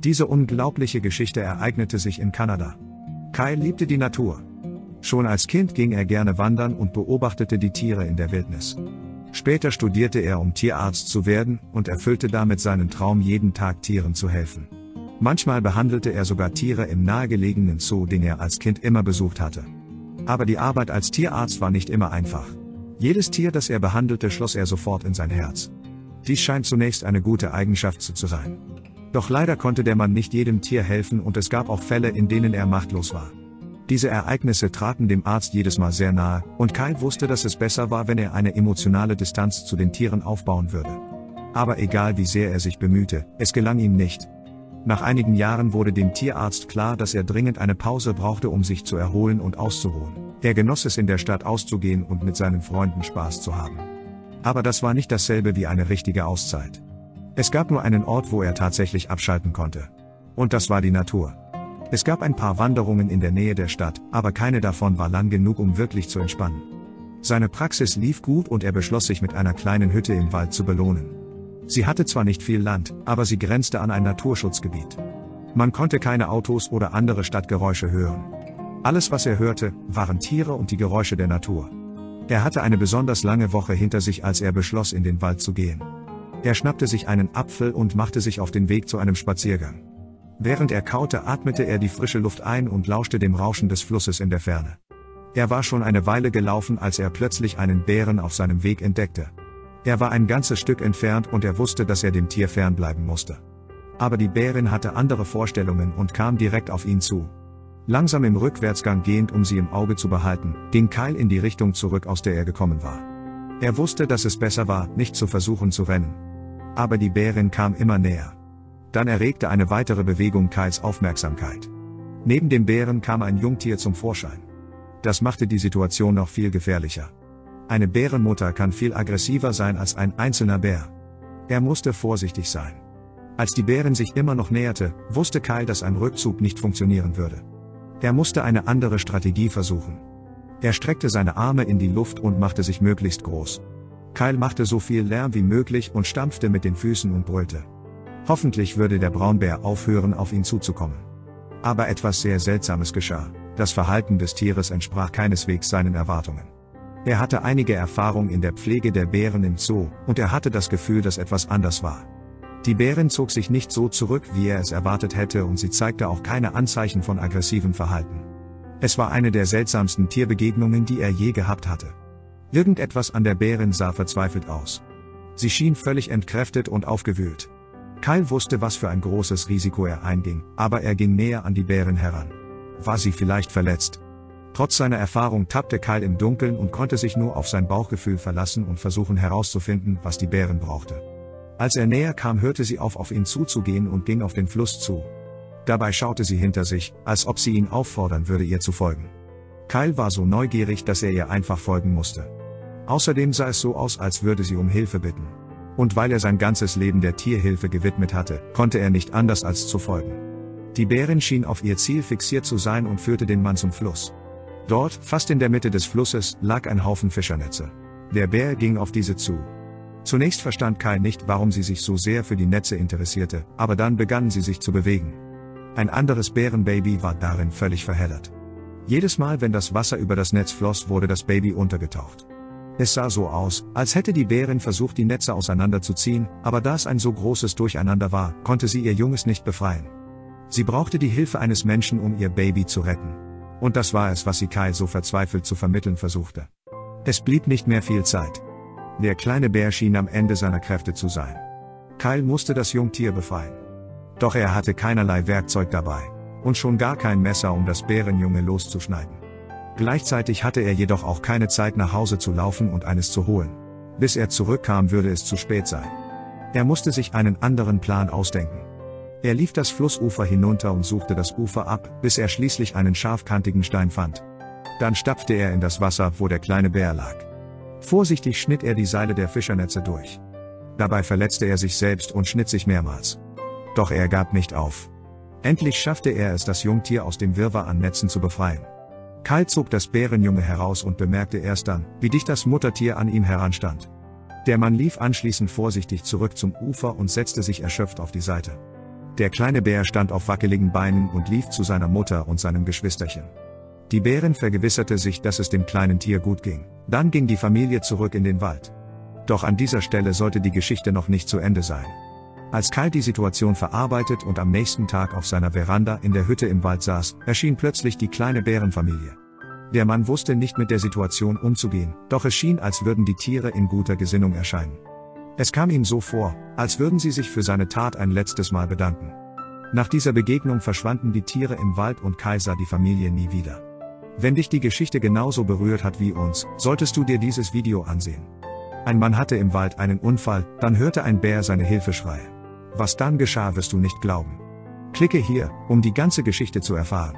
Diese unglaubliche Geschichte ereignete sich in Kanada. Kyle liebte die Natur. Schon als Kind ging er gerne wandern und beobachtete die Tiere in der Wildnis. Später studierte er, um Tierarzt zu werden, und erfüllte damit seinen Traum, jeden Tag Tieren zu helfen. Manchmal behandelte er sogar Tiere im nahegelegenen Zoo, den er als Kind immer besucht hatte. Aber die Arbeit als Tierarzt war nicht immer einfach. Jedes Tier, das er behandelte, schloss er sofort in sein Herz. Dies scheint zunächst eine gute Eigenschaft zu sein. Doch leider konnte der Mann nicht jedem Tier helfen und es gab auch Fälle, in denen er machtlos war. Diese Ereignisse traten dem Arzt jedes Mal sehr nahe, und Kyle wusste, dass es besser war, wenn er eine emotionale Distanz zu den Tieren aufbauen würde. Aber egal wie sehr er sich bemühte, es gelang ihm nicht. Nach einigen Jahren wurde dem Tierarzt klar, dass er dringend eine Pause brauchte, um sich zu erholen und auszuruhen. Er genoss es, in der Stadt auszugehen und mit seinen Freunden Spaß zu haben. Aber das war nicht dasselbe wie eine richtige Auszeit. Es gab nur einen Ort, wo er tatsächlich abschalten konnte. Und das war die Natur. Es gab ein paar Wanderungen in der Nähe der Stadt, aber keine davon war lang genug, um wirklich zu entspannen. Seine Praxis lief gut und er beschloss, sich mit einer kleinen Hütte im Wald zu belohnen. Sie hatte zwar nicht viel Land, aber sie grenzte an ein Naturschutzgebiet. Man konnte keine Autos oder andere Stadtgeräusche hören. Alles, was er hörte, waren Tiere und die Geräusche der Natur. Er hatte eine besonders lange Woche hinter sich, als er beschloss, in den Wald zu gehen. Er schnappte sich einen Apfel und machte sich auf den Weg zu einem Spaziergang. Während er kaute, atmete er die frische Luft ein und lauschte dem Rauschen des Flusses in der Ferne. Er war schon eine Weile gelaufen, als er plötzlich einen Bären auf seinem Weg entdeckte. Er war ein ganzes Stück entfernt und er wusste, dass er dem Tier fernbleiben musste. Aber die Bärin hatte andere Vorstellungen und kam direkt auf ihn zu. Langsam im Rückwärtsgang gehend, um sie im Auge zu behalten, ging Kyle in die Richtung zurück, aus der er gekommen war. Er wusste, dass es besser war, nicht zu versuchen zu rennen. Aber die Bärin kam immer näher. Dann erregte eine weitere Bewegung Kyles Aufmerksamkeit. Neben dem Bären kam ein Jungtier zum Vorschein. Das machte die Situation noch viel gefährlicher. Eine Bärenmutter kann viel aggressiver sein als ein einzelner Bär. Er musste vorsichtig sein. Als die Bärin sich immer noch näherte, wusste Kyle, dass ein Rückzug nicht funktionieren würde. Er musste eine andere Strategie versuchen. Er streckte seine Arme in die Luft und machte sich möglichst groß. Kyle machte so viel Lärm wie möglich und stampfte mit den Füßen und brüllte. Hoffentlich würde der Braunbär aufhören, auf ihn zuzukommen. Aber etwas sehr Seltsames geschah. Das Verhalten des Tieres entsprach keineswegs seinen Erwartungen. Er hatte einige Erfahrung in der Pflege der Bären im Zoo, und er hatte das Gefühl, dass etwas anders war. Die Bärin zog sich nicht so zurück, wie er es erwartet hätte, und sie zeigte auch keine Anzeichen von aggressivem Verhalten. Es war eine der seltsamsten Tierbegegnungen, die er je gehabt hatte. Irgendetwas an der Bärin sah verzweifelt aus. Sie schien völlig entkräftet und aufgewühlt. Kyle wusste, was für ein großes Risiko er einging, aber er ging näher an die Bärin heran. War sie vielleicht verletzt? Trotz seiner Erfahrung tappte Kyle im Dunkeln und konnte sich nur auf sein Bauchgefühl verlassen und versuchen herauszufinden, was die Bärin brauchte. Als er näher kam, hörte sie auf ihn zuzugehen und ging auf den Fluss zu. Dabei schaute sie hinter sich, als ob sie ihn auffordern würde, ihr zu folgen. Kyle war so neugierig, dass er ihr einfach folgen musste. Außerdem sah es so aus, als würde sie um Hilfe bitten. Und weil er sein ganzes Leben der Tierhilfe gewidmet hatte, konnte er nicht anders als zu folgen. Die Bärin schien auf ihr Ziel fixiert zu sein und führte den Mann zum Fluss. Dort, fast in der Mitte des Flusses, lag ein Haufen Fischernetze. Der Bär ging auf diese zu. Zunächst verstand Kyle nicht, warum sie sich so sehr für die Netze interessierte, aber dann begannen sie sich zu bewegen. Ein anderes Bärenbaby war darin völlig verheddert. Jedes Mal, wenn das Wasser über das Netz floss, wurde das Baby untergetaucht. Es sah so aus, als hätte die Bärin versucht, die Netze auseinanderzuziehen, aber da es ein so großes Durcheinander war, konnte sie ihr Junges nicht befreien. Sie brauchte die Hilfe eines Menschen, um ihr Baby zu retten. Und das war es, was sie Kyle so verzweifelt zu vermitteln versuchte. Es blieb nicht mehr viel Zeit. Der kleine Bär schien am Ende seiner Kräfte zu sein. Kyle musste das Jungtier befreien. Doch er hatte keinerlei Werkzeug dabei. Und schon gar kein Messer, um das Bärenjunge loszuschneiden. Gleichzeitig hatte er jedoch auch keine Zeit, nach Hause zu laufen und eines zu holen. Bis er zurückkam, würde es zu spät sein. Er musste sich einen anderen Plan ausdenken. Er lief das Flussufer hinunter und suchte das Ufer ab, bis er schließlich einen scharfkantigen Stein fand. Dann stapfte er in das Wasser, wo der kleine Bär lag. Vorsichtig schnitt er die Seile der Fischernetze durch. Dabei verletzte er sich selbst und schnitt sich mehrmals. Doch er gab nicht auf. Endlich schaffte er es, das Jungtier aus dem Wirrwarr an Netzen zu befreien. Kyle zog das Bärenjunge heraus und bemerkte erst dann, wie dicht das Muttertier an ihm heranstand. Der Mann lief anschließend vorsichtig zurück zum Ufer und setzte sich erschöpft auf die Seite. Der kleine Bär stand auf wackeligen Beinen und lief zu seiner Mutter und seinem Geschwisterchen. Die Bärin vergewisserte sich, dass es dem kleinen Tier gut ging. Dann ging die Familie zurück in den Wald. Doch an dieser Stelle sollte die Geschichte noch nicht zu Ende sein. Als Kyle die Situation verarbeitet und am nächsten Tag auf seiner Veranda in der Hütte im Wald saß, erschien plötzlich die kleine Bärenfamilie. Der Mann wusste nicht mit der Situation umzugehen, doch es schien, als würden die Tiere in guter Gesinnung erscheinen. Es kam ihm so vor, als würden sie sich für seine Tat ein letztes Mal bedanken. Nach dieser Begegnung verschwanden die Tiere im Wald und Kyle sah die Familie nie wieder. Wenn dich die Geschichte genauso berührt hat wie uns, solltest du dir dieses Video ansehen. Ein Mann hatte im Wald einen Unfall, dann hörte ein Bär seine Hilfeschreie. Was dann geschah, wirst du nicht glauben. Klicke hier, um die ganze Geschichte zu erfahren.